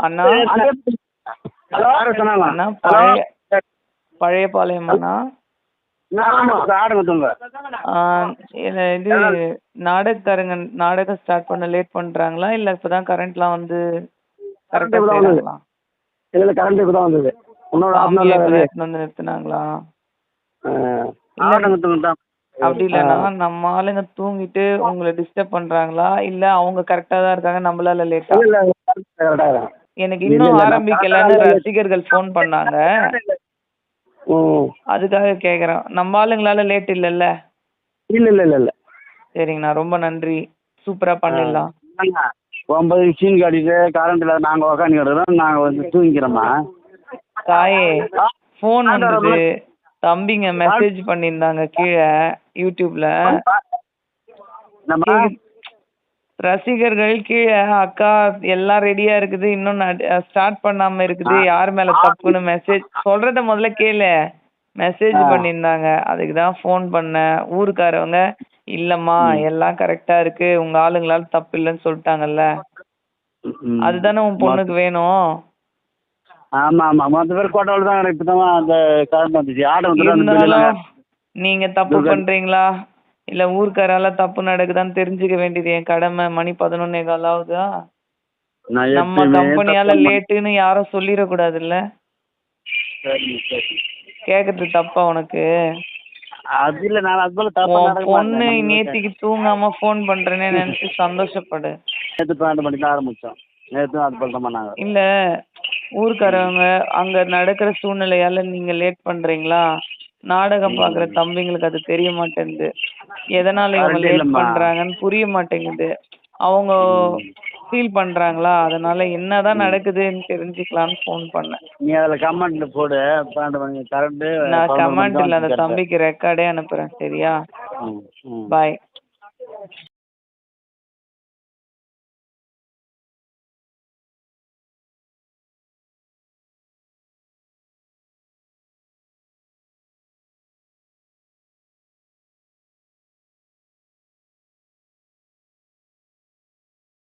அண்ணா hello அண்ணா பழைய பழையபாளையம் அண்ணா. இது நாடகக்காரங்க நாடகம் ஸ்டார்ட் பண்ண லேட் பண்றாங்களா இல்ல இப்பதான் கரண்ட்லாம் வந்து கரெக்டா செய்றாங்களா? இல்ல கரண்ட் இப்போ தான் வந்தது. வந்து நிறுத்தினாங்களா? அப்படி இல்லைன்னா நம்ம ஆளுங்க தூங்கிட்டு உங்களை டிஸ்டர்ப் பண்றாங்களா இல்ல அவங்க கரெக்டா தான் இருக்காங்க நம்மளால லேட்டா? எனக்கு இன்னும் ஆரம்பிக்கலன்னு ரசிகர்கள் ஃபோன் பண்ணாங்க. அதுக்காக கேக்குறேன். நம்ம ஆளுங்களால லேட் இல்லல்ல? இல்ல சரிங்கண்ணா, ரொம்ப நன்றி. சூப்பரா பண்ணிடலாம். 9 சீன் காட்டிட்டு கரண்ட் இல்லை, நாங்கள் உக்காந்து கிடக்குறோம், நாங்கள் வந்து தூங்கிக்கிறோம்மா. தாயே ஃபோன் வந்தது, தம்பிங்க மெசேஜ் பண்ணியிருந்தாங்க கீழே யூடியூப்ல. ரசிகர்கள் கீழே அக்கா எல்லாம் ரெடியா இருக்குது, இன்னும் ஸ்டார்ட் பண்ணாம இருக்குது, யார் மேல தப்புன்னு மெசேஜ் சொல்றத முதல்ல கேளு. மெசேஜ் பண்ணியிருந்தாங்க, அதுக்கு தான் ஃபோன் பண்ணேன். ஊருக்காரவங்க இல்லம்மா எல்லாம் கரெக்டா இருக்கு, உங்க ஆளுங்களால தப்பு இல்லைன்னு சொல்லிட்டாங்கல்ல. அதுதானே உன் பொண்ணுக்கு வேணும். ஆமா ஆமா, மொத்த பேர் கோட்டாவில் தான் இப்பதான் அந்த கரண்ட் வந்துச்சு. இருந்தாலும் நீங்க தப்பு பண்றீங்களா இல்ல ஊர்க்காரால தப்பு நடக்குதான்னு தெரிஞ்சுக்க வேண்டியது என் கடமை. மணி 11:15 ஆகுதா? நம்ம கம்பெனியால லேட்டுன்னு யாரும் சொல்லிடக்கூடாதுல்ல. கேக்குறது தப்பா உனக்கு? பொண்ணு நேத்திக்கு தூங்காம போன் பண்றேன்னு நினைச்சு சந்தோஷப்படு. இல்ல ஊர்க்காரவங்க அங்க நடக்கிற சூழ்நிலையால நீங்க லேட் பண்றீங்களா? நாடகம் பாக்குற தம்பிங்களுக்கு அது தெரிய மாட்டேங்குது. எதனால இவங்க லேட் பண்றாங்கன்னு புரிய மாட்டேங்குது. அவங்க ஃபீல் பண்றாங்களா? அதனால என்னதான் நடக்குதுன்னு தெரிஞ்சுக்கலாம்னு ஃபோன் பண்ணேன். நீ அதுல கமெண்ட்ல போடு. 12 மணி கரண்ட். நான் கமெண்ட் இல்ல, அந்த தம்பிக்கு ரெக்கார்டே அனுப்புறேன். சரியா? பாய்.